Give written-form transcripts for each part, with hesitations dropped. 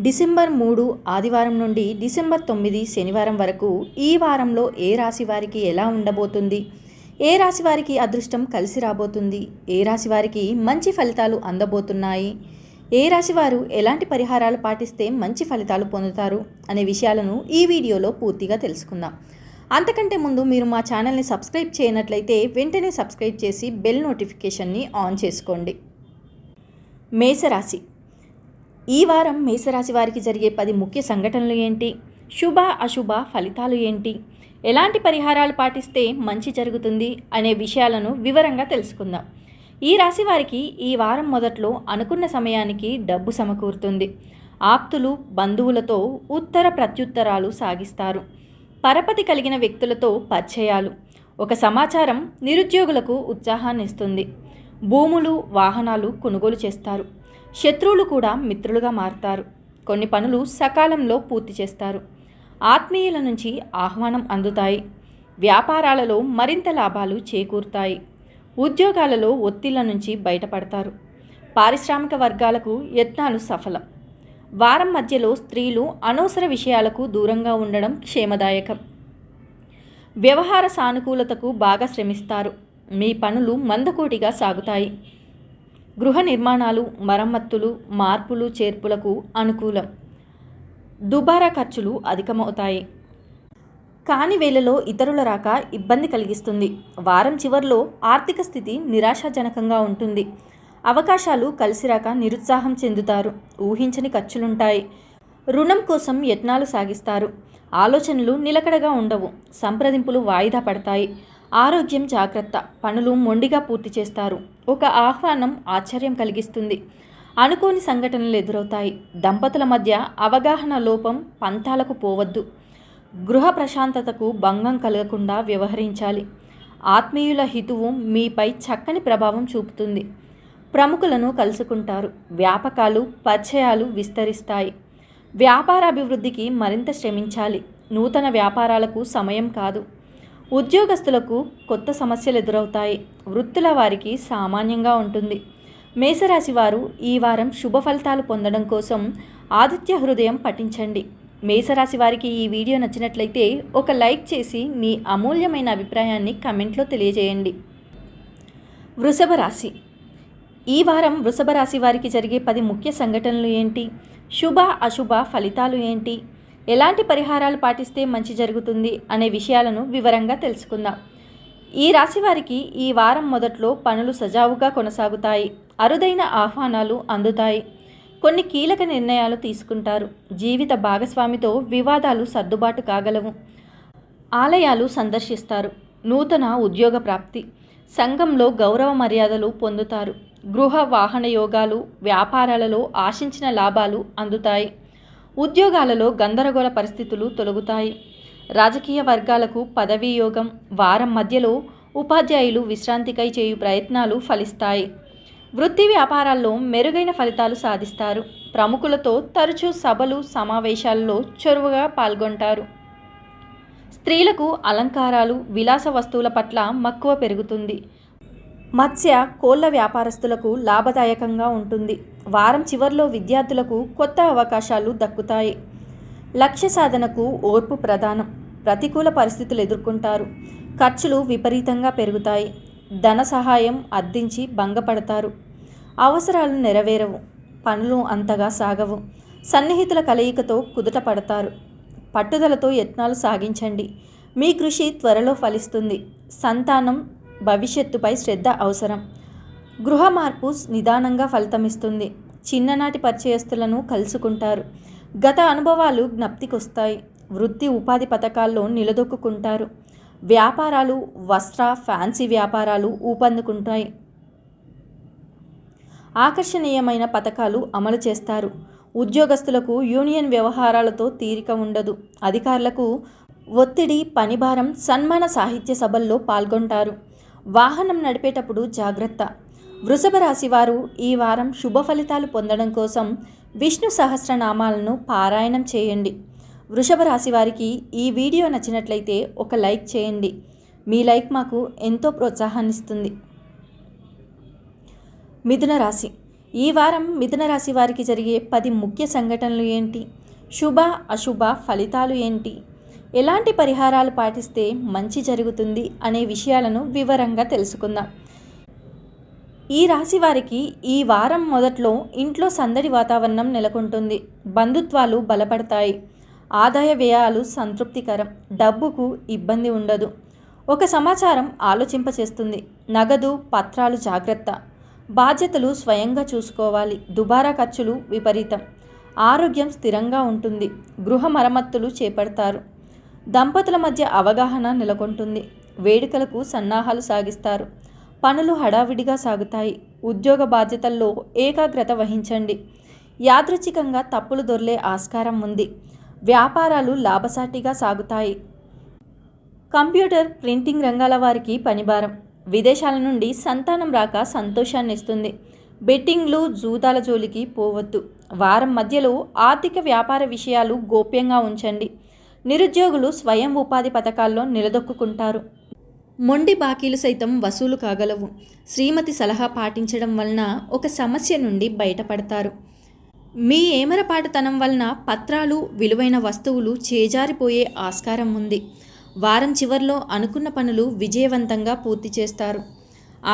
December 3 ఆదివారం నుండి December 9 శనివారం వరకు ఈ వారంలో ఏ రాశి వారికి ఎలా ఉండబోతుంది, ఏ రాశి వారికి అదృష్టం కలిసి రాబోతుంది, ఏ రాశి వారికి మంచి ఫలితాలు అందబోతున్నాయి, ఏ రాశి వారు ఎలాంటి పరిహారాలు పాటిస్తే మంచి ఫలితాలు పొందుతారు అనే విషయాలను ఈ వీడియోలో పూర్తిగా తెలుసుకుందాం. అంతకంటే ముందు మీరు మా ఛానల్ని సబ్స్క్రైబ్ చేయనట్లయితే వెంటనే సబ్స్క్రైబ్ చేసి బెల్ నోటిఫికేషన్ని ఆన్ చేసుకోండి. మేషరాశి. ఈ వారం మేషరాశి వారికి జరిగే 10 ముఖ్య సంఘటనలు ఏంటి, శుభ అశుభ ఫలితాలు ఏంటి, ఎలాంటి పరిహారాలు పాటిస్తే మంచి జరుగుతుంది అనే విషయాలను వివరంగా తెలుసుకుందాం. ఈ రాశి వారికి ఈ వారం మొదట్లో అనుకున్న సమయానికి డబ్బు సమకూరుతుంది. ఆప్తులు బంధువులతో ఉత్తర ప్రత్యుత్తరాలు సాగిస్తారు. పరపతి కలిగిన వ్యక్తులతో పరిచయాలు. ఒక సమాచారం నిరుద్యోగులకు ఉత్సాహాన్ని ఇస్తుంది. భూములు వాహనాలు కొనుగోలు చేస్తారు. శత్రువులు కూడా మిత్రులుగా మారుతారు. కొన్ని పనులు సకాలంలో పూర్తి చేస్తారు. ఆత్మీయుల నుంచి ఆహ్వానం అందుతాయి. వ్యాపారాలలో మరింత లాభాలు చేకూరుతాయి. ఉద్యోగాలలో ఒత్తిళ్ల నుంచి బయటపడతారు. పారిశ్రామిక వర్గాలకు యత్నాలు సఫలం. వారం మధ్యలో స్త్రీలు అనవసర విషయాలకు దూరంగా ఉండడం క్షేమదాయకం. వ్యవహార సానుకూలతకు బాగా శ్రమిస్తారు. మీ పనులు మందకోటిగా సాగుతాయి. గృహ నిర్మాణాలు, మరమ్మతులు, మార్పులు చేర్పులకు అనుకూలం. దుబారా ఖర్చులు అధికమవుతాయి. కాని వేళలో ఇతరుల రాక ఇబ్బంది కలిగిస్తుంది. వారం చివరిలో ఆర్థిక స్థితి నిరాశాజనకంగా ఉంటుంది. అవకాశాలు కలిసిరాక నిరుత్సాహం చెందుతారు. ఊహించని ఖర్చులుంటాయి. రుణం కోసం యత్నాలు సాగిస్తారు. ఆలోచనలు నిలకడగా ఉండవు. సంప్రదింపులు వాయిదా పడతాయి. ఆరోగ్యం జాగ్రత్త. పనులు మొండిగా పూర్తి చేస్తారు. ఒక ఆహ్వానం ఆశ్చర్యం కలిగిస్తుంది. అనుకోని సంఘటనలు ఎదురవుతాయి. దంపతుల మధ్య అవగాహన లోపం పంతాలకు పోవద్దు. గృహ ప్రశాంతతకు భంగం కలగకుండా వ్యవహరించాలి. ఆత్మీయుల హితువు మీపై చక్కని ప్రభావం చూపుతుంది. ప్రముఖులను కలుసుకుంటారు. వ్యాపకాలు పరిచయాలు విస్తరిస్తాయి. వ్యాపారాభివృద్ధికి మరింత శ్రమించాలి. నూతన వ్యాపారాలకు సమయం కాదు. ఉద్యోగస్తులకు కొత్త సమస్యలు ఎదురవుతాయి. వృత్తుల వారికి సామాన్యంగా ఉంటుంది. మేషరాశి వారు ఈ వారం శుభ ఫలితాలు పొందడం కోసం ఆదిత్య హృదయం పఠించండి. మేషరాశి వారికి ఈ వీడియో నచ్చినట్లయితే ఒక లైక్ చేసి మీ అమూల్యమైన అభిప్రాయాన్ని కమెంట్లో తెలియజేయండి. వృషభ రాశి. ఈ వారం వృషభ రాశి వారికి జరిగే 10 ముఖ్య సంఘటనలు ఏంటి, శుభ అశుభ ఫలితాలు ఏంటి, ఎలాంటి పరిహారాలు పాటిస్తే మంచి జరుగుతుంది అనే విషయాలను వివరంగా తెలుసుకుందాం. ఈ రాశి వారికి ఈ వారం మొదట్లో పనులు సజావుగా కొనసాగుతాయి. అరుదైన ఆహ్వానాలు అందుతాయి. కొన్ని కీలక నిర్ణయాలు తీసుకుంటారు. జీవిత భాగస్వామితో వివాదాలు సర్దుబాటు కాగలవు. ఆలయాలు సందర్శిస్తారు. నూతన ఉద్యోగ ప్రాప్తి. సంఘంలో గౌరవ మర్యాదలు పొందుతారు. గృహ వాహన యోగాలు. వ్యాపారాలలో ఆశించిన లాభాలు అందుతాయి. ఉద్యోగాలలో గందరగోళ పరిస్థితులు తొలగుతాయి. రాజకీయ వర్గాలకు పదవీ యోగం. వారం మధ్యలో ఉపాధ్యాయులు విశ్రాంతికై చేయు ప్రయత్నాలు ఫలిస్తాయి. వృత్తి వ్యాపారాల్లో మెరుగైన ఫలితాలు సాధిస్తారు. ప్రముఖులతో తరచూ సభలు సమావేశాల్లో చొరవగా పాల్గొంటారు. స్త్రీలకు అలంకారాలు విలాస వస్తువుల పట్ల మక్కువ పెరుగుతుంది. మత్స్య కోళ్ల వ్యాపారస్తులకు లాభదాయకంగా ఉంటుంది. వారం చివరిలో విద్యార్థులకు కొత్త అవకాశాలు దక్కుతాయి. లక్ష్య సాధనకు ఓర్పు ప్రధానం. ప్రతికూల పరిస్థితులు ఎదుర్కొంటారు. ఖర్చులు విపరీతంగా పెరుగుతాయి. ధన సహాయం అర్థించి భంగపడతారు. అవసరాలు నెరవేరవు. పనులు అంతగా సాగవు. సన్నిహితుల కలయికతో కుదుట పడతారు. పట్టుదలతో యత్నాలు సాగించండి. మీ కృషి త్వరలో ఫలిస్తుంది. సంతానం భవిష్యత్తుపై శ్రద్ధ అవసరం. గృహ మార్పు నిదానంగా ఫలితమిస్తుంది. చిన్ననాటి పరిచయస్తులను కలుసుకుంటారు. గత అనుభవాలు జ్ఞప్తికొస్తాయి. వృత్తి ఉపాధి పథకాల్లో నిలదొక్కుంటారు. వ్యాపారాలు వస్త్ర ఫ్యాన్సీ వ్యాపారాలు ఊపందుకుంటాయి. ఆకర్షణీయమైన పథకాలు అమలు చేస్తారు. ఉద్యోగస్తులకు యూనియన్ వ్యవహారాలతో తీరిక ఉండదు. అధికారులకు ఒత్తిడి పనిభారం. సన్మాన సాహిత్య సభల్లో పాల్గొంటారు. వాహనం నడిపేటప్పుడు జాగ్రత్త. వృషభ రాశి వారు ఈ వారం శుభ ఫలితాలు పొందడం కోసం విష్ణు సహస్రనామాలను పారాయణం చేయండి. వృషభ రాశి వారికి ఈ వీడియో నచ్చినట్లయితే ఒక లైక్ చేయండి. మీ లైక్ మాకు ఎంతో ప్రోత్సాహాన్నిస్తుంది. మిథున రాశి. ఈ వారం మిథున రాశి వారికి జరిగే 10 ముఖ్య సంఘటనలు ఏంటి? శుభ అశుభ ఫలితాలు ఏంటి? ఎలాంటి పరిహారాలు పాటిస్తే మంచి జరుగుతుంది అనే విషయాలను వివరంగా తెలుసుకుందాం. ఈ రాశి వారికి ఈ వారం మొదట్లో ఇంట్లో సందడి వాతావరణం నెలకొంటుంది. బంధుత్వాలు బలపడతాయి. ఆదాయ వ్యయాలు సంతృప్తికరం. డబ్బుకు ఇబ్బంది ఉండదు. ఒక సమాచారం ఆలోచింపచేస్తుంది. నగదు పత్రాలు జాగ్రత్త. బాధ్యతలు స్వయంగా చూసుకోవాలి. దుబారా ఖర్చులు విపరీతం. ఆరోగ్యం స్థిరంగా ఉంటుంది. గృహ మరమ్మతులు చేపడతారు. దంపతుల మధ్య అవగాహన నెలకొంటుంది. వేడుకలకు సన్నాహాలు సాగిస్తారు. పనులు హడావిడిగా సాగుతాయి. ఉద్యోగ బాధ్యతల్లో ఏకాగ్రత వహించండి. యాదృచ్ఛికంగా తప్పులు దొర్లే ఆస్కారం ఉంది. వ్యాపారాలు లాభసాటిగా సాగుతాయి. కంప్యూటర్ ప్రింటింగ్ రంగాల వారికి పనిభారం. విదేశాల నుండి సంతానం రాక సంతోషాన్ని ఇస్తుంది. బెట్టింగ్లు జూదాల జోలికి పోవద్దు. వారం మధ్యలో ఆర్థిక వ్యాపార విషయాలు గోప్యంగా ఉంచండి. నిరుద్యోగులు స్వయం ఉపాధి పథకాల్లో నిలదొక్కుంటారు. మొండి బాకీలు సైతం వసూలు కాగలవు. శ్రీమతి సలహా పాటించడం వలన ఒక సమస్య నుండి బయటపడతారు. మీ ఏమరపాటుతనం వలన పత్రాలు విలువైన వస్తువులు చేజారిపోయే ఆస్కారం ఉంది. వారం చివర్లో అనుకున్న పనులు విజయవంతంగా పూర్తి చేస్తారు.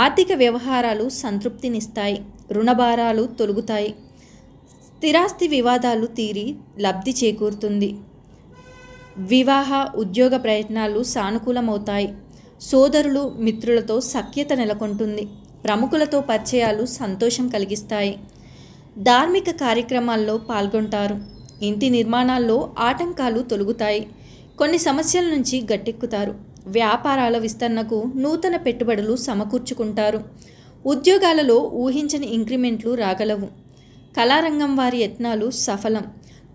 ఆర్థిక వ్యవహారాలు సంతృప్తినిస్తాయి. రుణభారాలు తొలగుతాయి. స్థిరాస్తి వివాదాలు తీరి లబ్ధి చేకూరుతుంది. వివాహ ఉద్యోగ ప్రయత్నాలు సానుకూలమవుతాయి. సోదరులు మిత్రులతో సఖ్యత నెలకొంటుంది. ప్రముఖులతో పరిచయాలు సంతోషం కలిగిస్తాయి. ధార్మిక కార్యక్రమాల్లో పాల్గొంటారు. ఇంటి నిర్మాణాల్లో ఆటంకాలు తొలగుతాయి. కొన్ని సమస్యల నుంచి గట్టెక్కుతారు. వ్యాపారాల విస్తరణకు నూతన పెట్టుబడులు సమకూర్చుకుంటారు. ఉద్యోగాలలో ఊహించని ఇంక్రిమెంట్లు రాగలవు. కళారంగం వారి యత్నాలు సఫలం.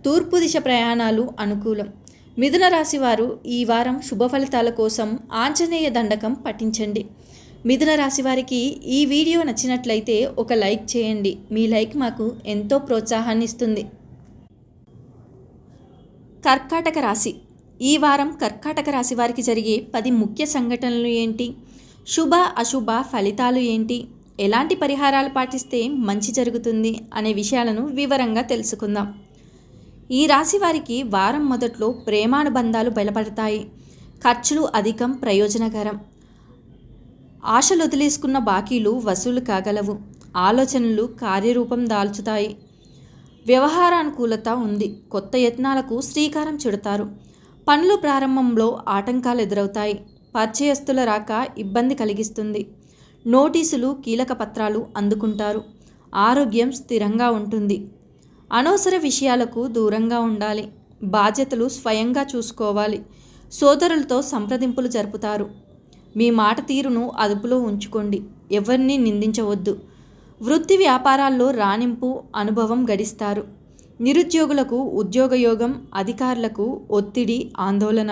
తూర్పు దిశ ప్రయాణాలు అనుకూలం. మిథున రాశి వారు ఈ వారం శుభ ఫలితాల కోసం ఆంజనేయ దండకం పఠించండి. మిథున రాశి వారికి ఈ వీడియో నచ్చినట్లయితే ఒక లైక్ చేయండి. మీ లైక్ మాకు ఎంతో ప్రోత్సాహాన్ని ఇస్తుంది. కర్కాటక రాశి. ఈ వారం కర్కాటక రాశి వారికి జరిగే 10 ముఖ్య సంఘటనలు ఏంటి? శుభ అశుభ ఫలితాలు ఏంటి? ఎలాంటి పరిహారాలు పాటిస్తే మంచి జరుగుతుంది అనే విషయాలను వివరంగా తెలుసుకుందాం. ఈ రాశి వారికి వారం మొదట్లో ప్రేమానుబంధాలు బలపడతాయి. ఖర్చులు అధికం ప్రయోజనకరం. ఆశలు వదిలేసుకున్న బాకీలు వసూలు కాగలవు. ఆలోచనలు కార్యరూపం దాల్చుతాయి. వ్యవహారానుకూలత ఉంది. కొత్త యత్నాలకు శ్రీకారం చుడతారు. పనుల ప్రారంభంలో ఆటంకాలు ఎదురవుతాయి. పరిచయస్తుల రాక ఇబ్బంది కలిగిస్తుంది. నోటీసులు కీలక పత్రాలు అందుకుంటారు. ఆరోగ్యం స్థిరంగా ఉంటుంది. అనవసర విషయాలకు దూరంగా ఉండాలి. బాధ్యతలు స్వయంగా చూసుకోవాలి. సోదరులతో సంప్రదింపులు జరుపుతారు. మీ మాట తీరును అదుపులో ఉంచుకోండి. ఎవరిని నిందించవద్దు. వృత్తి వ్యాపారాల్లో రాణింపు అనుభవం గడిస్తారు. నిరుద్యోగులకు ఉద్యోగయోగం. అధికారులకు ఒత్తిడి ఆందోళన.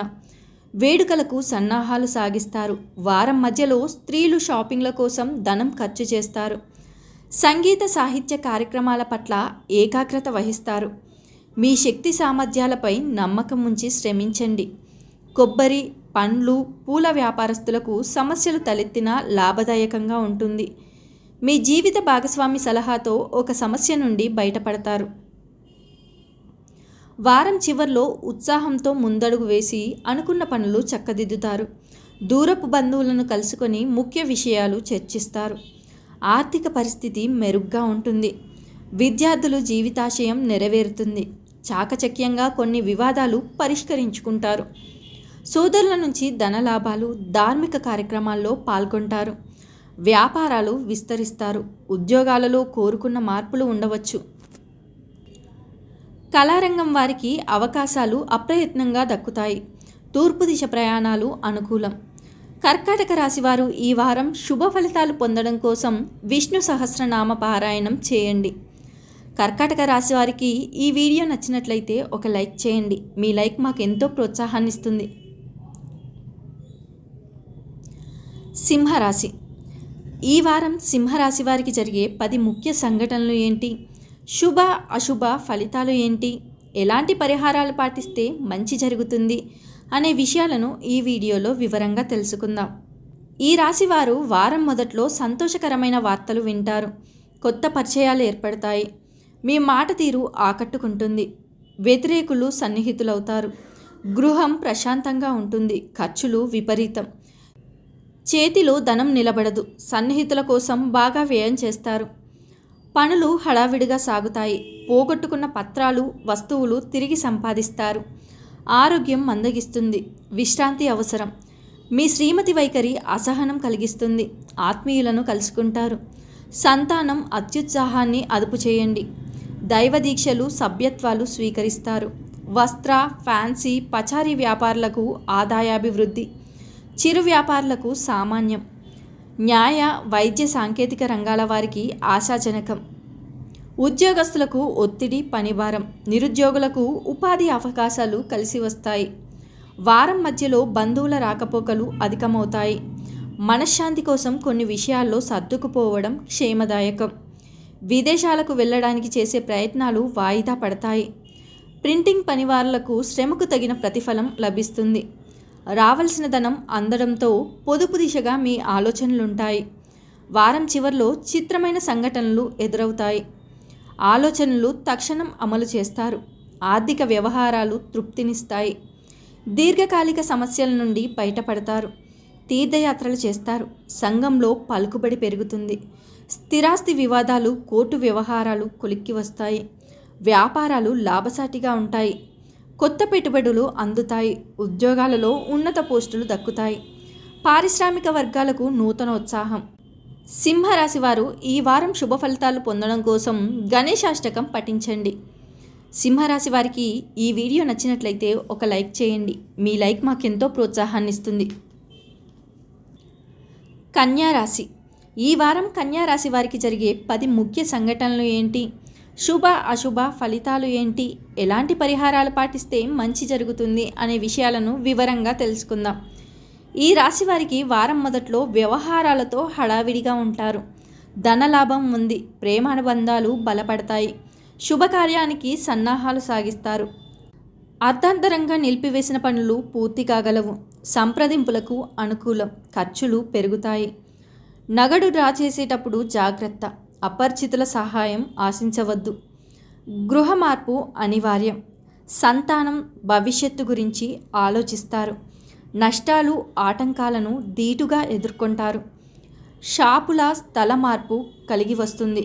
వేడుకలకు సన్నాహాలు సాగిస్తారు. వారం మధ్యలో స్త్రీలు షాపింగ్ల కోసం ధనం ఖర్చు చేస్తారు. సంగీత సాహిత్య కార్యక్రమాల పట్ల ఏకాగ్రత వహిస్తారు. మీ శక్తి సామర్థ్యాలపై నమ్మకం ఉంచి శ్రమించండి. కొబ్బరి పండ్లు పూల వ్యాపారస్తులకు సమస్యలు తలెత్తినా లాభదాయకంగా ఉంటుంది. మీ జీవిత భాగస్వామి సలహాతో ఒక సమస్య నుండి బయటపడతారు. వారం చివర్లో ఉత్సాహంతో ముందడుగు వేసి అనుకున్న పనులు చక్కదిద్దుతారు. దూరపు బంధువులను కలుసుకొని ముఖ్య విషయాలు చర్చిస్తారు. ఆర్థిక పరిస్థితి మెరుగ్గా ఉంటుంది. విద్యార్థులు జీవితాశయం నెరవేరుతుంది. చాకచక్యంగా కొన్ని వివాదాలు పరిష్కరించుకుంటారు. సోదరుల నుంచి ధనలాభాలు. ధార్మిక కార్యక్రమాల్లో పాల్గొంటారు. వ్యాపారాలు విస్తరిస్తారు. ఉద్యోగాలలో కోరుకున్న మార్పులు ఉండవచ్చు. కళారంగం వారికి అవకాశాలు అప్రయత్నంగా దక్కుతాయి. తూర్పు దిశ ప్రయాణాలు అనుకూలం. కర్కాటక రాశివారు ఈ వారం శుభ ఫలితాలు పొందడం కోసం విష్ణు సహస్రనామ పారాయణం చేయండి. కర్కాటక రాశి వారికి ఈ వీడియో నచ్చినట్లయితే ఒక లైక్ చేయండి. మీ లైక్ మాకు ఎంతో ప్రోత్సాహాన్ని ఇస్తుంది. సింహరాశి. ఈ వారం సింహరాశి వారికి జరిగే 10 ముఖ్య సంఘటనలు ఏంటి? శుభ అశుభ ఫలితాలు ఏంటి? ఎలాంటి పరిహారాలు పాటిస్తే మంచి జరుగుతుంది అనే విషయాలను ఈ వీడియోలో వివరంగా తెలుసుకుందాం. ఈ రాశివారు వారం మొదట్లో సంతోషకరమైన వార్తలు వింటారు. కొత్త పరిచయాలు ఏర్పడతాయి. మీ మాట తీరు ఆకట్టుకుంటుంది. వ్యతిరేకులు సన్నిహితులవుతారు. గృహం ప్రశాంతంగా ఉంటుంది. ఖర్చులు విపరీతం. చేతిలో ధనం నిలబడదు. సన్నిహితుల కోసం బాగా వ్యయం చేస్తారు. పనులు హడావిడిగా సాగుతాయి. పోగొట్టుకున్న పత్రాలు, వస్తువులు తిరిగి సంపాదిస్తారు. ఆరోగ్యం మందగిస్తుంది. విశ్రాంతి అవసరం. మీ శ్రీమతి వైఖరి అసహనం కలిగిస్తుంది. ఆత్మీయులను కలుసుకుంటారు. సంతానం అత్యుత్సాహాన్ని అదుపు చేయండి. దైవ దీక్షలు, సభ్యత్వాలు స్వీకరిస్తారు. వస్త్ర, ఫ్యాన్సీ, పచారీ వ్యాపారులకు ఆదాయాభివృద్ధి. చిరు వ్యాపారులకు సామాన్యం. న్యాయ, వైద్య, సాంకేతిక రంగాల వారికి ఆశాజనకం. ఉద్యోగస్తులకు ఒత్తిడి, పనిభారం. నిరుద్యోగులకు ఉపాధి అవకాశాలు కలిసి వస్తాయి. వారం మధ్యలో బంధువుల రాకపోకలు అధికమవుతాయి. మనశ్శాంతి కోసం కొన్ని విషయాల్లో సర్దుకుపోవడం క్షేమదాయకం. విదేశాలకు వెళ్ళడానికి చేసే ప్రయత్నాలు వాయిదా పడతాయి. ప్రింటింగ్ పనివారులకు శ్రమకు తగిన ప్రతిఫలం లభిస్తుంది. రావాల్సిన ధనం అందడంతో పొదుపు దిశగా మీ ఆలోచనలుంటాయి. వారం చివర్లో చిత్రమైన సంఘటనలు ఎదురవుతాయి. ఆలోచనలు తక్షణం అమలు చేస్తారు. ఆర్థిక వ్యవహారాలు తృప్తినిస్తాయి. దీర్ఘకాలిక సమస్యల నుండి బయటపడతారు. తీర్థయాత్రలు చేస్తారు. సంఘంలో పలుకుబడి పెరుగుతుంది. స్థిరాస్తి వివాదాలు, కోర్టు వ్యవహారాలు కొలిక్కి వస్తాయి. వ్యాపారాలు లాభసాటిగా ఉంటాయి. కొత్త పెట్టుబడులు అందుతాయి. ఉద్యోగాలలో ఉన్నత పోస్టులు దక్కుతాయి. పారిశ్రామిక వర్గాలకు నూతనోత్సాహం. సింహరాశి వారు ఈ వారం శుభ ఫలితాలు పొందడం కోసం గణేశాష్టకం పఠించండి. సింహరాశి వారికి ఈ వీడియో నచ్చినట్లయితే ఒక లైక్ చేయండి. మీ లైక్ మాకెంతో ప్రోత్సాహాన్ని ఇస్తుంది. కన్యారాశి. ఈ వారం కన్యారాశి వారికి జరిగే 10 ముఖ్య సంఘటనలు ఏంటి? శుభ అశుభ ఫలితాలు ఏంటి? ఎలాంటి పరిహారాలు పాటిస్తే మంచి జరుగుతుంది అనే విషయాలను వివరంగా తెలుసుకుందాం. ఈ రాశి వారికి వారం మొదట్లో వ్యవహారాలతో హడావిడిగా ఉంటారు. ధనలాభం ఉంది. ప్రేమానుబంధాలు బలపడతాయి. శుభకార్యానికి సన్నాహాలు సాగిస్తారు. అర్ధాంతరంగా నిలిపివేసిన పనులు పూర్తి కాగలవు. సంప్రదింపులకు అనుకూలం. ఖర్చులు పెరుగుతాయి. నగదు డ్రా చేసేటప్పుడు జాగ్రత్త. అపరిచితుల సహాయం ఆశించవద్దు. గృహ మార్పు అనివార్యం. సంతానం భవిష్యత్తు గురించి ఆలోచిస్తారు. నష్టాలు, ఆటంకాలను ధీటుగా ఎదుర్కొంటారు. షాపుల స్థల మార్పు కలిగి వస్తుంది.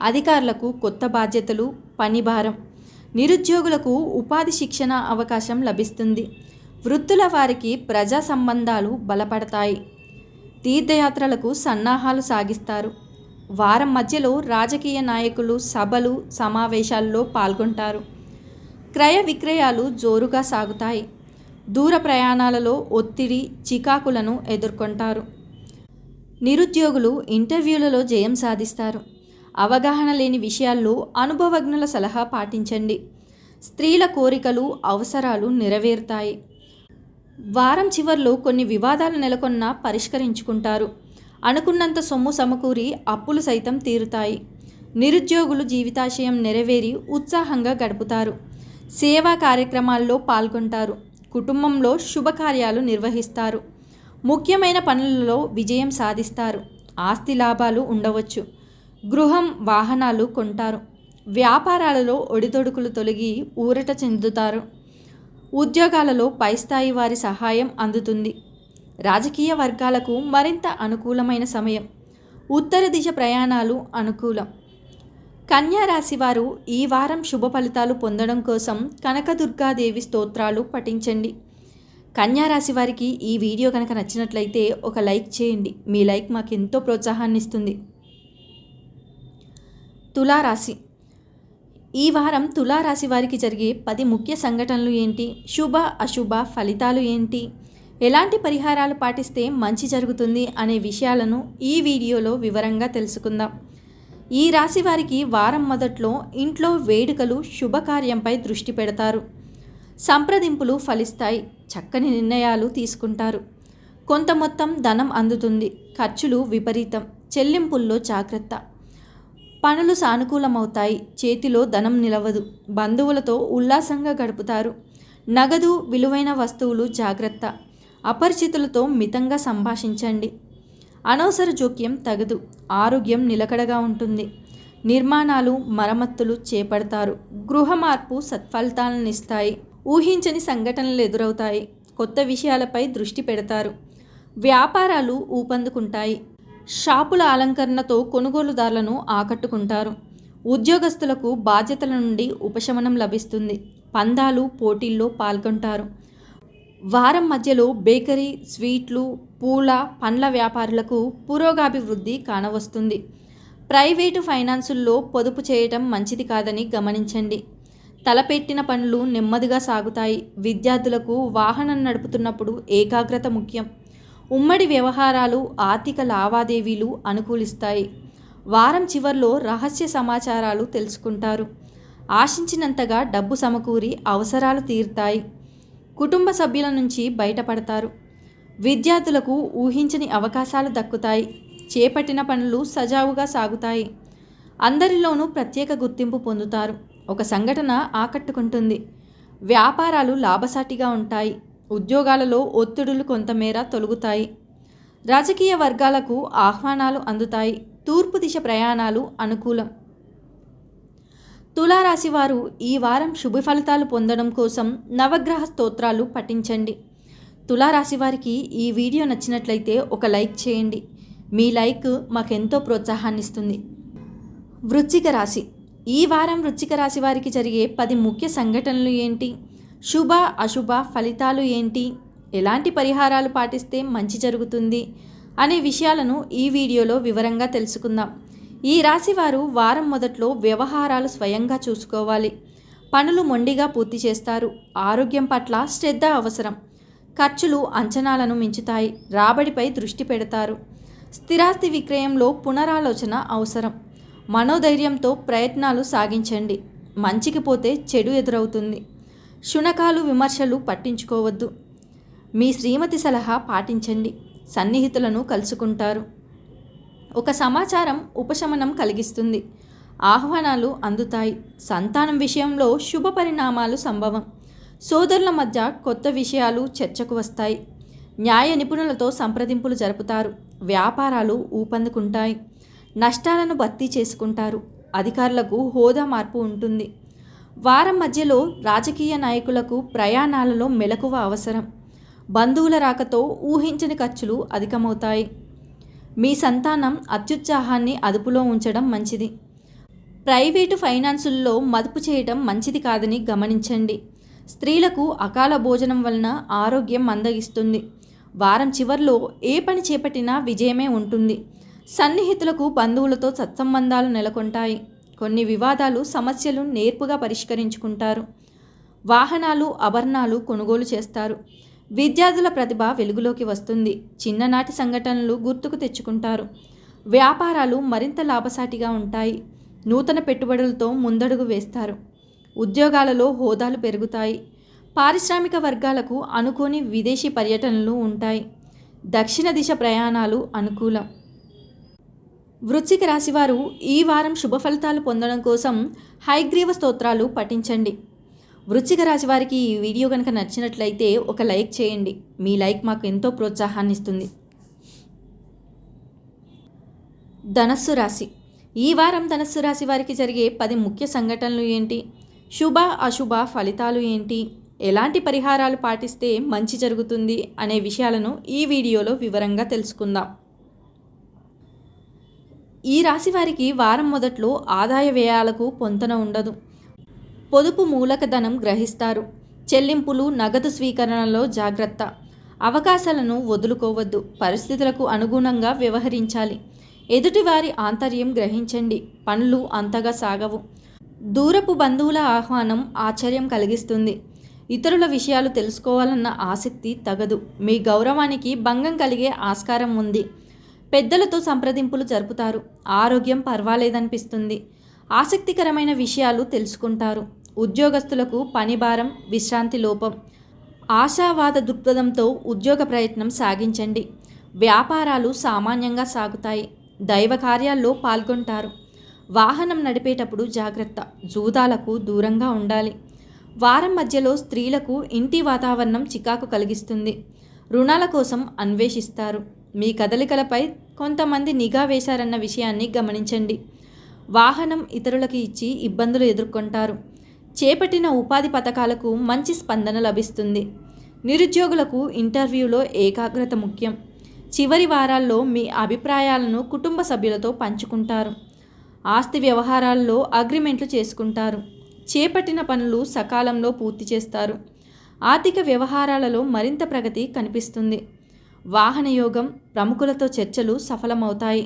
అధికారులకు కొత్త బాధ్యతలు, పనిభారం. నిరుద్యోగులకు ఉపాధి శిక్షణ అవకాశం లభిస్తుంది. వృత్తుల వారికి ప్రజా సంబంధాలు బలపడతాయి. తీర్థయాత్రలకు సన్నాహాలు సాగిస్తారు. వారం మధ్యలో రాజకీయ నాయకులు సభలు, సమావేశాల్లో పాల్గొంటారు. క్రయ విక్రయాలు జోరుగా సాగుతాయి. దూర ప్రయాణాలలో ఒత్తిడి, చికాకులను ఎదుర్కొంటారు. నిరుద్యోగులు ఇంటర్వ్యూలలో జయం సాధిస్తారు. అవగాహన లేని విషయాల్లో అనుభవజ్ఞుల సలహా పాటించండి. స్త్రీల కోరికలు, అవసరాలు నెరవేరుతాయి. వారం చివర్లో కొన్ని వివాదాలు నెలకొన్నా పరిష్కరించుకుంటారు. అనుకున్నంత సొమ్ము సమకూరి అప్పులు సైతం తీరుతాయి. నిరుద్యోగులు జీవితాశయం నెరవేరి ఉత్సాహంగా గడుపుతారు. సేవా కార్యక్రమాల్లో పాల్గొంటారు. కుటుంబంలో శుభకార్యాలు నిర్వహిస్తారు. ముఖ్యమైన పనులలో విజయం సాధిస్తారు. ఆస్తి లాభాలు ఉండవచ్చు. గృహం, వాహనాలు కొంటారు. వ్యాపారాలలో ఒడిదొడుకులు తొలగి ఊరట చెందుతారు. ఉద్యోగాలలో పై స్థాయి వారి సహాయం అందుతుంది. రాజకీయ వర్గాలకు మరింత అనుకూలమైన సమయం. ఉత్తర దిశ ప్రయాణాలు అనుకూలం. కన్యా రాశి వారు ఈ వారం శుభ ఫలితాలు పొందడం కోసం కనకదుర్గాదేవి స్తోత్రాలు పఠించండి. కన్యా రాశి వారికి ఈ వీడియో కనుక నచ్చినట్లయితే ఒక లైక్ చేయండి. మీ లైక్ మాకు ఎంతో ప్రోత్సాహాన్ని ఇస్తుంది. తులారాశి. ఈ వారం తులారాశి వారికి జరిగే 10 ముఖ్య సంఘటనలు ఏంటి? శుభ అశుభ ఫలితాలు ఏంటి? ఎలాంటి పరిహారాలు పాటిస్తే మంచి జరుగుతుంది అనే విషయాలను ఈ వీడియోలో వివరంగా తెలుసుకుందాం. ఈ రాశి వారికి వారం మొదట్లో ఇంట్లో వేడుకలు, శుభకార్యంపై దృష్టి పెడతారు. సంప్రదింపులు ఫలిస్తాయి. చక్కని నిర్ణయాలు తీసుకుంటారు. కొంత మొత్తం ధనం అందుతుంది. ఖర్చులు విపరీతం. చెల్లింపుల్లో జాగ్రత్త. పనులు సానుకూలమవుతాయి. చేతిలో ధనం నిలవదు. బంధువులతో ఉల్లాసంగా గడుపుతారు. నగదు, విలువైన వస్తువులు జాగ్రత్త. అపరిచితులతో మితంగా సంభాషించండి. అనవసర జోక్యం తగదు. ఆరోగ్యం నిలకడగా ఉంటుంది. నిర్మాణాలు, మరమ్మతులు చేపడతారు. గృహ మార్పు సత్ఫలితాలనిస్తాయి. ఊహించని సంఘటనలు ఎదురవుతాయి. కొత్త విషయాలపై దృష్టి పెడతారు. వ్యాపారాలు ఊపందుకుంటాయి. షాపుల అలంకరణతో కొనుగోలుదారులను ఆకట్టుకుంటారు. ఉద్యోగస్తులకు బాధ్యతల నుండి ఉపశమనం లభిస్తుంది. పందాలు, పోటీల్లో పాల్గొంటారు. వారం మధ్యలో బేకరీ, స్వీట్లు, పూల, పండ్ల వ్యాపారులకు పురోగాభివృద్ధి కానవస్తుంది. ప్రైవేటు ఫైనాన్సుల్లో పొదుపు చేయటం మంచిది కాదని గమనించండి. తలపెట్టిన పనులు నెమ్మదిగా సాగుతాయి. విద్యార్థులకు వాహనం నడుపుతున్నప్పుడు ఏకాగ్రత ముఖ్యం. ఉమ్మడి వ్యవహారాలు, ఆర్థిక లావాదేవీలు అనుకూలిస్తాయి. వారం చివర్లో రహస్య సమాచారాలు తెలుసుకుంటారు. ఆశించినంతగా డబ్బు సమకూరి అవసరాలు తీరుతాయి. కుటుంబ సభ్యుల నుంచి బయటపడతారు. విద్యార్థులకు ఊహించని అవకాశాలు దక్కుతాయి. చేపట్టిన పనులు సజావుగా సాగుతాయి. అందరిలోనూ ప్రత్యేక గుర్తింపు పొందుతారు. ఒక సంఘటన ఆకట్టుకుంటుంది. వ్యాపారాలు లాభసాటిగా ఉంటాయి. ఉద్యోగాలలో ఒత్తిడులు కొంతమేర తొలగుతాయి. రాజకీయ వర్గాలకు ఆహ్వానాలు అందుతాయి. తూర్పు దిశ ప్రయాణాలు అనుకూలం. తులారాశి వారు ఈ వారం శుభ ఫలితాలు పొందడం కోసం నవగ్రహ స్తోత్రాలు పఠించండి. తులారాశి వారికి ఈ వీడియో నచ్చినట్లయితే ఒక లైక్ చేయండి. మీ లైక్ మాకెంతో ప్రోత్సాహాన్ని ఇస్తుంది. వృశ్చిక రాశి. ఈ వారం వృశ్చిక రాశి వారికి జరిగే 10 ముఖ్య సంఘటనలు ఏంటి? శుభ అశుభ ఫలితాలు ఏంటి? ఎలాంటి పరిహారాలు పాటిస్తే మంచి జరుగుతుంది అనే విషయాలను ఈ వీడియోలో వివరంగా తెలుసుకుందాం. ఈ రాశి వారు వారం మొదట్లో వ్యవహారాలు స్వయంగా చూసుకోవాలి. పనులు మొండిగా పూర్తి చేస్తారు. ఆరోగ్యం పట్ల శ్రద్ధ అవసరం. ఖర్చులు అంచనాలను మించుతాయి. రాబడిపై దృష్టి పెడతారు. స్థిరాస్తి విక్రయంలో పునరాలోచన అవసరం. మనోధైర్యంతో ప్రయత్నాలు సాగించండి. మంచికి పోతే చెడు ఎదురవుతుంది. శునకాలు, విమర్శలు పట్టించుకోవద్దు. మీ శ్రీమతి సలహా పాటించండి. సన్నిహితులను కలుసుకుంటారు. ఒక సమాచారం ఉపశమనం కలిగిస్తుంది. ఆహ్వానాలు అందుతాయి. సంతానం విషయంలో శుభ పరిణామాలు సంభవం. సోదరుల మధ్య కొత్త విషయాలు చర్చకు వస్తాయి. న్యాయ నిపుణులతో సంప్రదింపులు జరుపుతారు. వ్యాపారాలు ఊపందుకుంటాయి. నష్టాలను భర్తీ చేసుకుంటారు. అధికారులకు హోదా మార్పు ఉంటుంది. వారం మధ్యలో రాజకీయ నాయకులకు ప్రయాణాలలో మెలకువ అవసరం. బంధువుల రాకతో ఊహించని ఖర్చులు అధికమవుతాయి. మీ సంతానం అత్యుత్సాహాన్ని అదుపులో ఉంచడం మంచిది. ప్రైవేటు ఫైనాన్సుల్లో మదుపు చేయడం మంచిది కాదని గమనించండి. స్త్రీలకు అకాల భోజనం వలన ఆరోగ్యం మందగిస్తుంది. వారం చివర్లో ఏ పని చేపట్టినా విజయమే ఉంటుంది. సన్నిహితులకు బంధువులతో సత్సంబంధాలు నెలకొంటాయి. కొన్ని వివాదాలు, సమస్యలు నేర్పుగా పరిష్కరించుకుంటారు. వాహనాలు, ఆభరణాలు కొనుగోలు చేస్తారు. విద్యార్థుల ప్రతిభ వెలుగులోకి వస్తుంది. చిన్ననాటి సంఘటనలు గుర్తుకు తెచ్చుకుంటారు. వ్యాపారాలు మరింత లాభసాటిగా ఉంటాయి. నూతన పెట్టుబడులతో ముందడుగు వేస్తారు. ఉద్యోగాలలో హోదాలు పెరుగుతాయి. పారిశ్రామిక వర్గాలకు అనుకోని విదేశీ పర్యటనలు ఉంటాయి. దక్షిణ దిశ ప్రయాణాలు అనుకూలం. వృశ్చిక రాశివారు ఈ వారం శుభ ఫలితాలు పొందడం కోసం హయగ్రీవ స్తోత్రాలు పఠించండి. వృశ్చిక రాశి వారికి ఈ వీడియో కనుక నచ్చినట్లయితే ఒక లైక్ చేయండి. మీ లైక్ మాకు ఎంతో ప్రోత్సాహాన్ని ఇస్తుంది. ధనస్సు రాశి. ఈ వారం ధనస్సు రాశి వారికి జరిగే 10 ముఖ్య సంఘటనలు ఏంటి? శుభ అశుభ ఫలితాలు ఏంటి? ఎలాంటి పరిహారాలు పాటిస్తే మంచి జరుగుతుంది అనే విషయాలను ఈ వీడియోలో వివరంగా తెలుసుకుందాం. ఈ రాశి వారికి వారం మొదట్లో ఆదాయ వ్యయాలకు పొంతన ఉండదు. పొదుపు మూలక ధనం గ్రహిస్తారు. చెల్లింపులు, నగదు స్వీకరణలో జాగ్రత్త. అవకాశాలను వదులుకోవద్దు. పరిస్థితులకు అనుగుణంగా వ్యవహరించాలి. ఎదుటివారి ఆంతర్యం గ్రహించండి. పనులు అంతగా సాగవు. దూరపు బంధువుల ఆహ్వానం ఆశ్చర్యం కలిగిస్తుంది. ఇతరుల విషయాలు తెలుసుకోవాలన్న ఆసక్తి తగదు. మీ గౌరవానికి భంగం కలిగే ఆస్కారం ఉంది. పెద్దలతో సంప్రదింపులు జరుపుతారు. ఆరోగ్యం పర్వాలేదనిపిస్తుంది. ఆసక్తికరమైన విషయాలు తెలుసుకుంటారు. ఉద్యోగస్తులకు పని భారం, విశ్రాంతి లోపం. ఆశావాద దృక్పథంతో ఉద్యోగ ప్రయత్నం సాగించండి. వ్యాపారాలు సామాన్యంగా సాగుతాయి. దైవ కార్యాల్లో పాల్గొంటారు. వాహనం నడిపేటప్పుడు జాగ్రత్త. జూదాలకు దూరంగా ఉండాలి. వారం మధ్యలో స్త్రీలకు ఇంటి వాతావరణం చికాకు కలిగిస్తుంది. రుణాల కోసం అన్వేషిస్తారు. మీ కదలికలపై కొంతమంది నిఘా వేశారన్న విషయాన్ని గమనించండి. వాహనం ఇతరులకు ఇచ్చి ఇబ్బందులు ఎదుర్కొంటారు. చేపట్టిన ఉపాధి పథకాలకు మంచి స్పందన లభిస్తుంది. నిరుద్యోగులకు ఇంటర్వ్యూలో ఏకాగ్రత ముఖ్యం. చివరి వారాల్లో మీ అభిప్రాయాలను కుటుంబ సభ్యులతో పంచుకుంటారు. ఆస్తి వ్యవహారాల్లో అగ్రిమెంట్లు చేసుకుంటారు. చేపట్టిన పనులు సకాలంలో పూర్తి చేస్తారు. ఆర్థిక వ్యవహారాలలో మరింత ప్రగతి కనిపిస్తుంది. వాహన యోగం, ప్రముఖులతో చర్చలు సఫలమవుతాయి.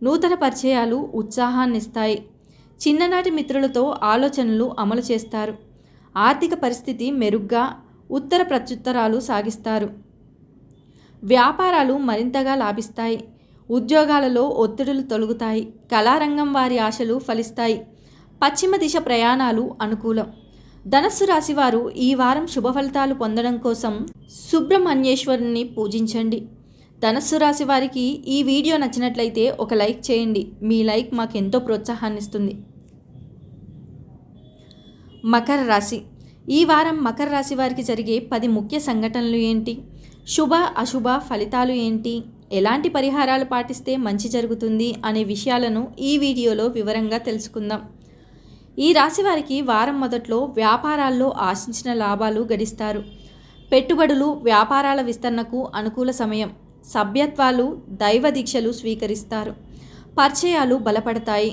నూతన పరిచయాలు ఉత్సాహాన్నిస్తాయి. చిన్ననాటి మిత్రులతో ఆలోచనలు అమలు చేస్తారు. ఆర్థిక పరిస్థితి మెరుగ్గా, ఉత్తర ప్రత్యుత్తరాలు సాగిస్తారు. వ్యాపారాలు మరింతగా లాభిస్తాయి. ఉద్యోగాలలో ఒత్తిడులు తొలగుతాయి. కళారంగం వారి ఆశలు ఫలిస్తాయి. పశ్చిమ దిశ ప్రయాణాలు అనుకూలం. ధనస్సు రాశివారు ఈ వారం శుభ ఫలితాలు పొందడం కోసం సుబ్రహ్మణ్యేశ్వరుని పూజించండి. ధనస్సు రాశి వారికి ఈ వీడియో నచ్చినట్లయితే ఒక లైక్ చేయండి. మీ లైక్ మాకెంతో ప్రోత్సాహాన్నిస్తుంది. మకర రాశి. ఈ వారం మకర రాశి వారికి జరిగే 10 ముఖ్య సంఘటనలు ఏంటి? శుభ అశుభ ఫలితాలు ఏంటి? ఎలాంటి పరిహారాలు పాటిస్తే మంచి జరుగుతుంది అనే విషయాలను ఈ వీడియోలో వివరంగా తెలుసుకుందాం. ఈ రాశి వారికి వారం మొదట్లో వ్యాపారాల్లో ఆశించిన లాభాలు గడిస్తారు. పెట్టుబడులు, వ్యాపారాల విస్తరణకు అనుకూల సమయం. సభ్యత్వాలు, దైవ దీక్షలు స్వీకరిస్తారు. పరిచయాలు బలపడతాయి.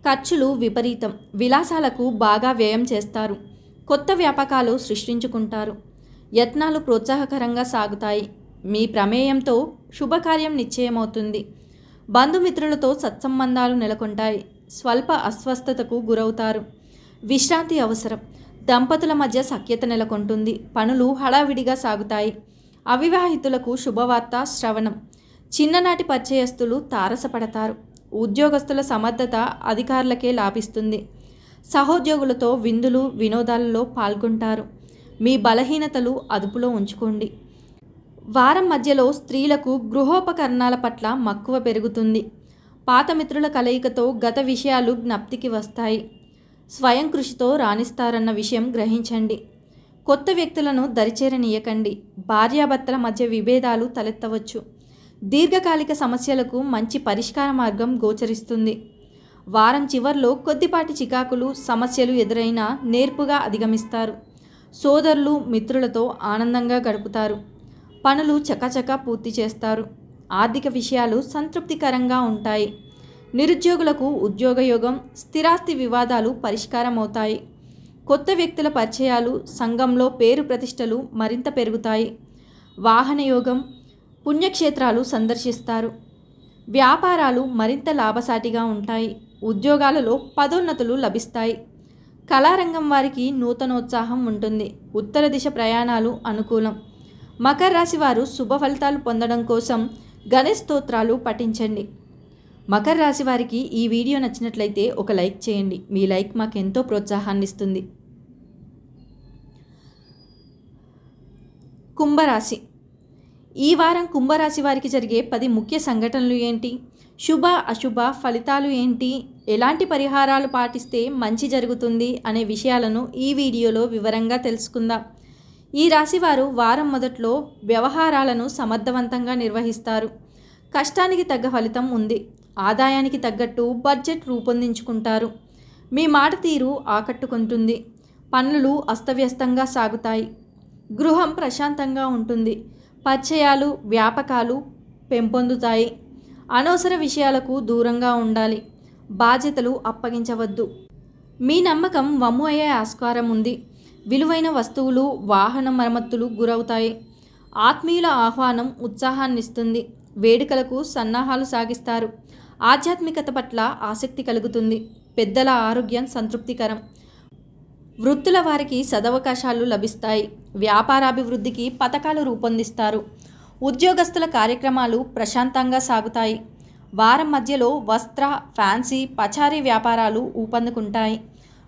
ఖర్చులు విపరీతం. విలాసాలకు బాగా వ్యయం చేస్తారు. కొత్త వ్యాపకాలు సృష్టించుకుంటారు. యత్నాలు ప్రోత్సాహకరంగా సాగుతాయి. మీ ప్రమేయంతో శుభకార్యం నిశ్చయమవుతుంది. బంధుమిత్రులతో సత్సంబంధాలు నెలకొంటాయి. స్వల్ప అస్వస్థతకు గురవుతారు. విశ్రాంతి అవసరం. దంపతుల మధ్య సఖ్యత నెలకొంటుంది. పనులు హడావిడిగా సాగుతాయి. అవివాహితులకు శుభవార్త శ్రవణం. చిన్ననాటి పరిచయస్తులు తారసపడతారు. ఉద్యోగస్తుల సమర్థత అధికారులకే లాభిస్తుంది. సహోద్యోగులతో విందులు, వినోదాలలో పాల్గొంటారు. మీ బలహీనతలు అదుపులో ఉంచుకోండి. వారం మధ్యలో స్త్రీలకు గృహోపకరణాల పట్ల మక్కువ పెరుగుతుంది. పాత మిత్రుల కలయికతో గత విషయాలు జ్ఞప్తికి వస్తాయి. స్వయం కృషితో రాణిస్తారన్న విషయం గ్రహించండి. కొత్త వ్యక్తులను దరిచేరనీయకండి. భార్యాభర్తల మధ్య విభేదాలు తలెత్తవచ్చు. దీర్ఘకాలిక సమస్యలకు మంచి పరిష్కార మార్గం గోచరిస్తుంది. వారం చివర్లో కొద్దిపాటి చికాకులు, సమస్యలు ఎదురైనా నేర్పుగా అధిగమిస్తారు. సోదరులు, మిత్రులతో ఆనందంగా గడుపుతారు. పనులు చకచకా పూర్తి చేస్తారు. ఆర్థిక విషయాలు సంతృప్తికరంగా ఉంటాయి. నిరుద్యోగులకు ఉద్యోగయోగం, స్థిరాస్తి వివాదాలు పరిష్కారమవుతాయి. కొత్త వ్యక్తుల పరిచయాలు, సంఘంలో పేరు ప్రతిష్టలు మరింత పెరుగుతాయి. వాహన యోగం, పుణ్యక్షేత్రాలు సందర్శిస్తారు. వ్యాపారాలు మరింత లాభసాటిగా ఉంటాయి. ఉద్యోగాలలో పదోన్నతులు లభిస్తాయి. కళారంగం వారికి నూతనోత్సాహం ఉంటుంది. ఉత్తర దిశ ప్రయాణాలు అనుకూలం. మకర రాశి వారు శుభ ఫలితాలు పొందడం కోసం గణేష్ స్తోత్రాలు పఠించండి. మకర రాశి వారికి ఈ వీడియో నచ్చినట్లయితే ఒక లైక్ చేయండి. మీ లైక్ మాకెంతో ప్రోత్సాహాన్నిస్తుంది. కుంభరాశి. ఈ వారం కుంభరాశి వారికి జరిగే 10 ముఖ్య సంఘటనలు ఏంటి? శుభ అశుభ ఫలితాలు ఏంటి? ఎలాంటి పరిహారాలు పాటిస్తే మంచి జరుగుతుంది అనే విషయాలను ఈ వీడియోలో వివరంగా తెలుసుకుందాం. ఈ రాశివారు వారం మొదట్లో వ్యవహారాలను సమర్థవంతంగా నిర్వహిస్తారు. కష్టానికి తగ్గ ఫలితం ఉంది. ఆదాయానికి తగ్గట్టు బడ్జెట్ రూపొందించుకుంటారు. మీ మాట తీరు ఆకట్టుకుంటుంది. పనులు అస్తవ్యస్తంగా సాగుతాయి. గృహం ప్రశాంతంగా ఉంటుంది. పరిచయాలు, వ్యాపకాలు పెంపొందుతాయి. అనవసర విషయాలకు దూరంగా ఉండాలి. బాధ్యతలు అప్పగించవద్దు. మీ నమ్మకం వమ్ము అయ్యే ఆస్కారం ఉంది. విలువైన వస్తువులు, వాహన మరమ్మతులు గురవుతాయి. ఆత్మీయుల ఆహ్వానం ఉత్సాహాన్నిస్తుంది. వేడుకలకు సన్నాహాలు సాగిస్తారు. ఆధ్యాత్మికత పట్ల ఆసక్తి కలుగుతుంది. పెద్దల ఆరోగ్యం సంతృప్తికరం. వృత్తుల వారికి సదవకాశాలు లభిస్తాయి. వ్యాపారాభివృద్ధికి పథకాలు రూపొందిస్తారు. ఉద్యోగస్తుల కార్యక్రమాలు ప్రశాంతంగా సాగుతాయి. వారం మధ్యలో వస్త్ర, ఫ్యాన్సీ, పచారీ వ్యాపారాలు ఊపందుకుంటాయి.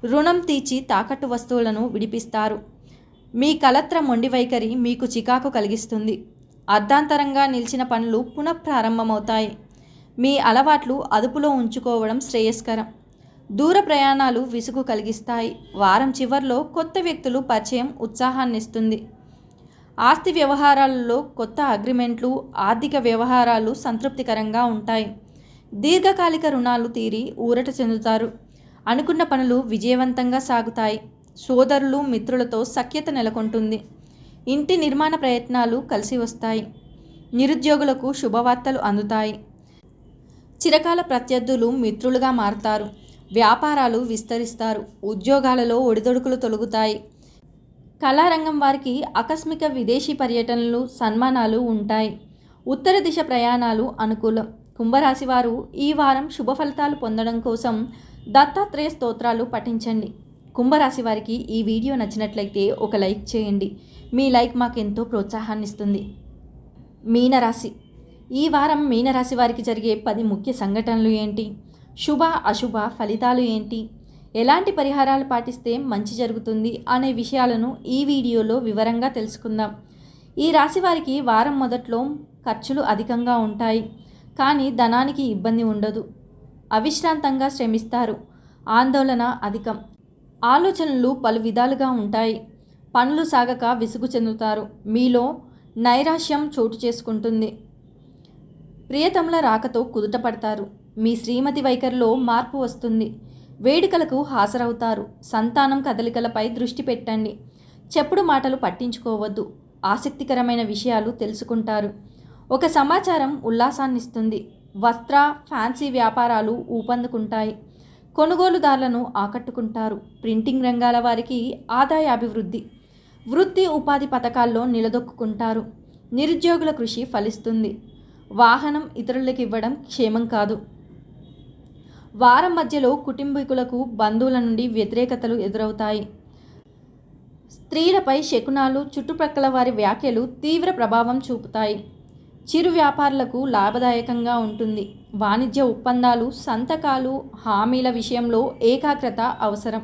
రుణం తీర్చి తాకట్టు వస్తువులను విడిపిస్తారు. మీ కలత్ర మొండి వైఖరి మీకు చికాకు కలిగిస్తుంది. అర్ధాంతరంగా నిలిచిన పనులు పునఃప్రారంభమవుతాయి. మీ అలవాట్లు అదుపులో ఉంచుకోవడం శ్రేయస్కరం. దూర ప్రయాణాలు విసుగు కలిగిస్తాయి. వారం చివర్లో కొత్త వ్యక్తులు పరిచయం ఉత్సాహాన్నిస్తుంది. ఆస్తి వ్యవహారాలలో కొత్త అగ్రిమెంట్లు, ఆర్థిక వ్యవహారాలు సంతృప్తికరంగా ఉంటాయి. దీర్ఘకాలిక రుణాలు తీరి ఊరట చెందుతారు. అనుకున్న పనులు విజయవంతంగా సాగుతాయి. సోదరులు, మిత్రులతో సఖ్యత నెలకొంటుంది. ఇంటి నిర్మాణ ప్రయత్నాలు కలిసి వస్తాయి. నిరుద్యోగులకు శుభవార్తలు అందుతాయి. చిరకాల ప్రత్యర్థులు మిత్రులుగా మారతారు. వ్యాపారాలు విస్తరిస్తారు. ఉద్యోగాలలో ఒడిదొడుకులు తొలగుతాయి. కళారంగం వారికి ఆకస్మిక విదేశీ పర్యటనలు, సన్మానాలు ఉంటాయి. ఉత్తర దిశ ప్రయాణాలు అనుకూలం. కుంభరాశి వారు ఈ వారం శుభ ఫలితాలు పొందడం కోసం దత్తాత్రేయ స్తోత్రాలు పఠించండి. కుంభరాశి వారికి ఈ వీడియో నచ్చినట్లయితే ఒక లైక్ చేయండి. మీ లైక్ మాకెంతో ప్రోత్సాహాన్ని ఇస్తుంది. మీనరాశి. ఈ వారం మీనరాశి వారికి జరిగే 10 ముఖ్య సంఘటనలు ఏంటి? శుభ అశుభ ఫలితాలు ఏంటి? ఎలాంటి పరిహారాలు పాటిస్తే మంచి జరుగుతుంది అనే విషయాలను ఈ వీడియోలో వివరంగా తెలుసుకుందాం. ఈ రాశి వారికి వారం మొదట్లో ఖర్చులు అధికంగా ఉంటాయి, కానీ ధనానికి ఇబ్బంది ఉండదు. అవిశ్రాంతంగా శ్రమిస్తారు. ఆందోళన అధికం. ఆలోచనలు పలు విధాలుగా ఉంటాయి. పనులు సాగక విసుగు చెందుతారు. మీలో నైరాశ్యం చోటు చేసుకుంటుంది. ప్రియతముల రాకతో కుదుటపడతారు. మీ శ్రీమతి వైఖరిలో మార్పు వస్తుంది. వేడుకలకు హాజరవుతారు. సంతానం కదలికలపై దృష్టి పెట్టండి. చెప్పుడు మాటలు పట్టించుకోవద్దు. ఆసక్తికరమైన విషయాలు తెలుసుకుంటారు. ఒక సమాచారం ఉల్లాసాన్నిస్తుంది. వస్త్ర, ఫ్యాన్సీ వ్యాపారాలు ఊపందుకుంటాయి. కొనుగోలుదారులను ఆకట్టుకుంటారు. ప్రింటింగ్ రంగాల వారికి ఆదాయ అభివృద్ధి. వృత్తి ఉపాధి పథకాల్లో నిలదొక్కుంటారు. నిరుద్యోగుల కృషి ఫలిస్తుంది. వాహనం ఇతరులకు ఇవ్వడం క్షేమం కాదు. వారం మధ్యలో కుటుంబీకులకు, బంధువుల నుండి వ్యతిరేకతలు ఎదురవుతాయి. స్త్రీలపై శకునాలు, చుట్టుప్రక్కల వారి వ్యాఖ్యలు తీవ్ర ప్రభావం చూపుతాయి. చిరు వ్యాపారులకు లాభదాయకంగా ఉంటుంది. వాణిజ్య ఒప్పందాలు, సంతకాలు, హామీల విషయంలో ఏకాగ్రత అవసరం.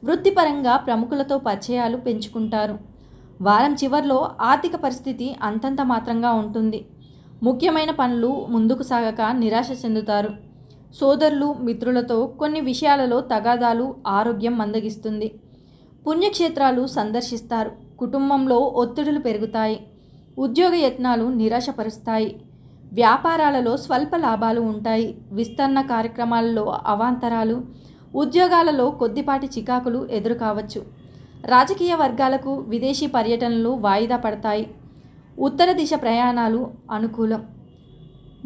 వృత్తిపరంగా ప్రముఖులతో పరిచయాలు పెంచుకుంటారు. వారం చివర్లో ఆర్థిక పరిస్థితి అంతంత మాత్రంగా ఉంటుంది. ముఖ్యమైన పనులు ముందుకు సాగక నిరాశ చెందుతారు. సోదరులు, మిత్రులతో కొన్ని విషయాలలో తగాదాలు, ఆరోగ్యం మందగిస్తుంది. పుణ్యక్షేత్రాలు సందర్శిస్తారు. కుటుంబంలో ఒత్తిడులు పెరుగుతాయి. ఉద్యోగ యత్నాలు నిరాశపరుస్తాయి. వ్యాపారాలలో స్వల్ప లాభాలు ఉంటాయి. విస్తరణ కార్యక్రమాలలో అవాంతరాలు. ఉద్యోగాలలో కొద్దిపాటి చికాకులు ఎదురు కావచ్చు. రాజకీయ వర్గాలకు విదేశీ పర్యటనలు వాయిదా పడతాయి. ఉత్తర దిశ ప్రయాణాలు అనుకూలం.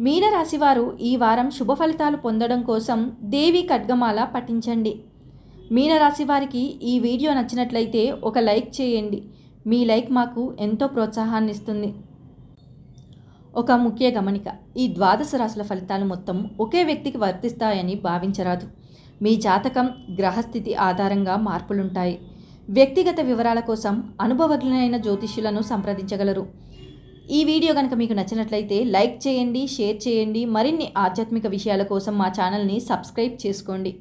మీనరాశివారు ఈ వారం శుభ ఫలితాలు పొందడం కోసం దేవి ఖడ్గమాల పఠించండి. మీనరాశి వారికి ఈ వీడియో నచ్చినట్లయితే ఒక లైక్ చేయండి. మీ లైక్ మాకు ఎంతో ప్రోత్సాహాన్ని ఇస్తుంది. ఒక ముఖ్య గమనిక: ఈ ద్వాదశ రాశుల ఫలితాలు మొత్తం ఒకే వ్యక్తికి వర్తిస్తాయని భావించరాదు. మీ జాతకం, గ్రహస్థితి ఆధారంగా మార్పులుంటాయి. వ్యక్తిగత వివరాల కోసం అనుభవజ్ఞులైన జ్యోతిష్యులను సంప్రదించగలరు. ఈ వీడియో కనుక మీకు నచ్చినట్లయితే లైక్ చేయండి, షేర్ చేయండి. మరిన్ని ఆధ్యాత్మిక విషయాల కోసం మా ఛానల్ని సబ్స్క్రైబ్ చేసుకోండి.